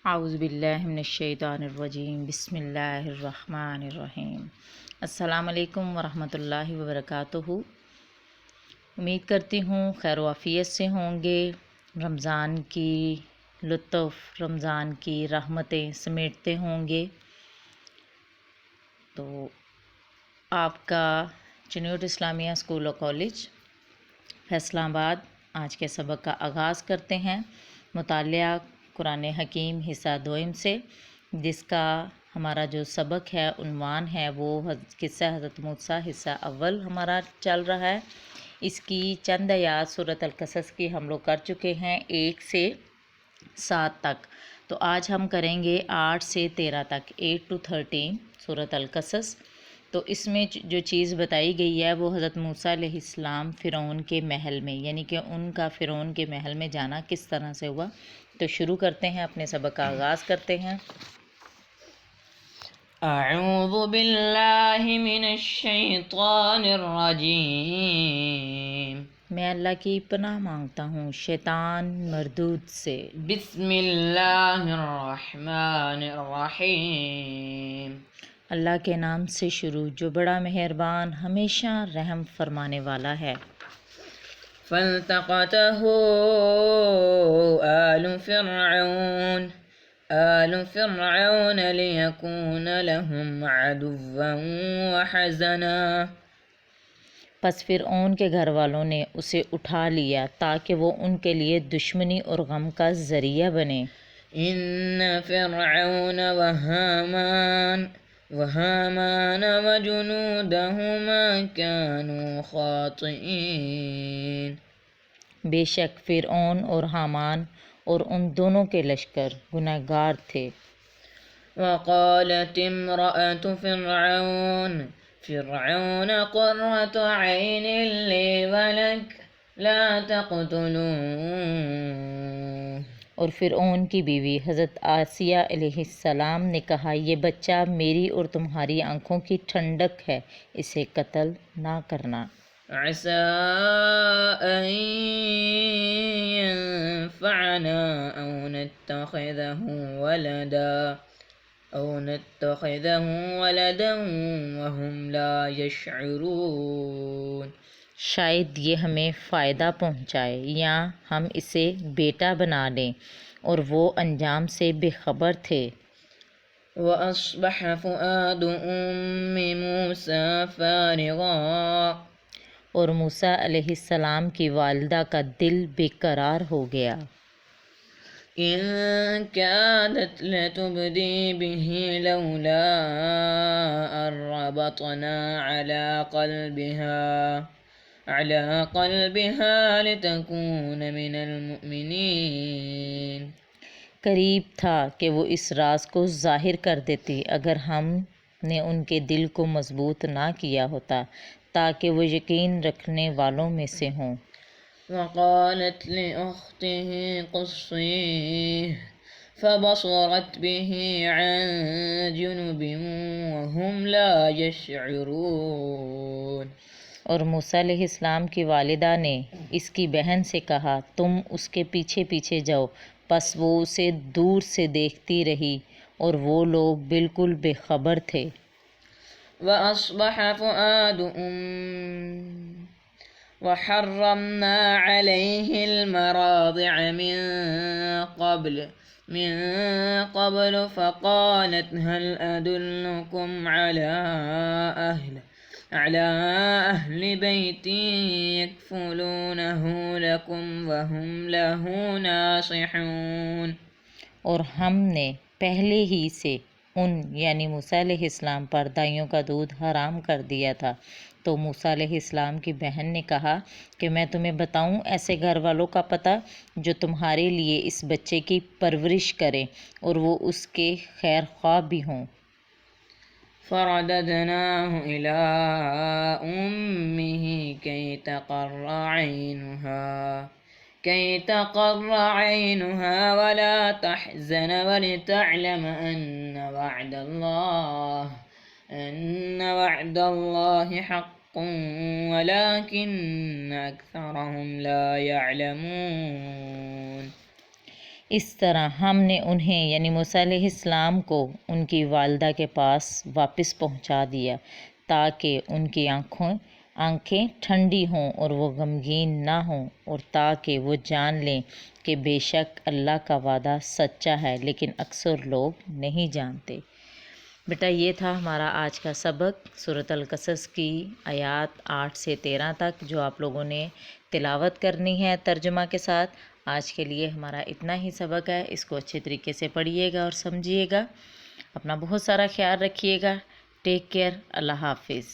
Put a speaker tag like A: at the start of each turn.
A: اعوذ باللہ من الشیطان الرجیم بسم اللہ الرحمن الرحیم۔ السلام علیکم ورحمۃ اللہ وبرکاتہ۔ امید کرتی ہوں خیر و عافیت سے ہوں گے۔ رمضان کی لطف، رمضان کی رحمتیں سمیٹتے ہوں گے۔ تو آپ کا چنیوٹ اسلامیہ اسکول و کالج فیصل آباد آج کے سبق کا آغاز کرتے ہیں۔ مطالعہ قرآن حکیم حصہ دوئم سے، جس کا ہمارا جو سبق ہے، عنوان ہے، وہ قصہ حضرت موسیٰ حصہ اول ہمارا چل رہا ہے۔ اس کی چند آیات سورۃ القصص کی ہم لوگ کر چکے ہیں 1 سے 7 تک۔ تو آج ہم کریں گے 8 سے 13 تک، 8 to 13 سورۃ القصص۔ تو اس میں جو چیز بتائی گئی ہے وہ حضرت موسیٰ علیہ السلام فرعون کے محل میں، یعنی کہ ان کا فرعون کے محل میں جانا کس طرح سے ہوا۔ تو شروع کرتے ہیں، اپنے سبق کا آغاز کرتے ہیں۔
B: اعوذ باللہ من الشیطان الرجیم،
A: میں اللہ کی پناہ مانگتا ہوں شیطان مردود سے۔
B: بسم اللہ الرحمن الرحیم،
A: اللہ کے نام سے شروع جو بڑا مہربان ہمیشہ رحم فرمانے والا ہے۔
B: فالتقطه آل فرعون ليكون لهم عدوا وحزنا،
A: پس فرعون کے گھر والوں نے اسے اٹھا لیا تاکہ وہ ان کے لیے دشمنی اور غم کا ذریعہ بنے۔
B: ان فرعون وهامان وجنودهما كانوا خاطئين،
A: بے شک فرعون اور حامان اور ان دونوں کے لشکر گنہگار تھے۔
B: وقالت امرأة فرعون قرة عين لي ولك لا تقتلوه،
A: اور فرعون کی بیوی حضرت آسیہ علیہ السلام نے کہا، یہ بچہ میری اور تمہاری آنکھوں کی ٹھنڈک ہے، اسے قتل نہ کرنا۔
B: عسى أن ينفعنا أو نتخذه ولدا وهم لا يشعرون،
A: شاید یہ ہمیں فائدہ پہنچائے یا ہم اسے بیٹا بنا لیں، اور وہ انجام سے بے خبر تھے۔
B: وأصبح فؤاد أم موسى فارغا،
A: اور موسیٰ علیہ السلام کی والدہ کا دل بے قرار ہو گیا۔
B: إن كادت لتبدي به لولا أن ربطنا على قلبها لتكون من المؤمنين،
A: قریب تھا کہ وہ اس راز کو ظاہر کر دیتی اگر ہم نے ان کے دل کو مضبوط نہ کیا ہوتا تاکہ وہ یقین رکھنے والوں میں سے ہوں۔
B: وقالت لأخته قصيه فبصرت به عن جنب وهم لا يشعرون،
A: اور موسیٰ علیہ السلام کی والدہ نے اس کی بہن سے کہا، تم اس کے پیچھے پیچھے جاؤ، پس وہ اسے دور سے دیکھتی رہی اور وہ لوگ بالکل بے خبر تھے۔
B: وأصبح فؤاد وحرمنا عليه المراضع من قبل فقالت هل أدلكم على أهل بيت يكفلونه لكم وهم له ناصحون،
A: اور ہم نے پہلے ہی سے ان یعنی موسیٰ علیہ السلام پر دائیوں کا دودھ حرام کر دیا تھا۔ تو موسیٰ علیہ السلام کی بہن نے کہا کہ میں تمہیں بتاؤں ایسے گھر والوں کا پتہ جو تمہارے لیے اس بچے کی پرورش کریں اور وہ اس کے خیر خواہ بھی ہوں۔
B: فرددناه إلى أمه كي تقر عينها ولا تحزن ولتعلم أن وعد الله حق ولكن أكثرهم لا يعلمون،
A: اس طرح ہم نے انہیں یعنی موسیٰ علیہ السلام کو ان کی والدہ کے پاس واپس پہنچا دیا تاکہ ان کی آنکھیں ٹھنڈی ہوں اور وہ غمگین نہ ہوں، اور تاکہ وہ جان لیں کہ بے شک اللہ کا وعدہ سچا ہے، لیکن اکثر لوگ نہیں جانتے۔ بیٹا یہ تھا ہمارا آج کا سبق سورۃ القصص کی آیات 8 سے 13 تک، جو آپ لوگوں نے تلاوت کرنی ہے ترجمہ کے ساتھ۔ آج کے لیے ہمارا اتنا ہی سبق ہے، اس کو اچھے طریقے سے پڑھیے گا اور سمجھیے گا۔ اپنا بہت سارا خیال رکھیے گا۔ Take care. اللہ حافظ۔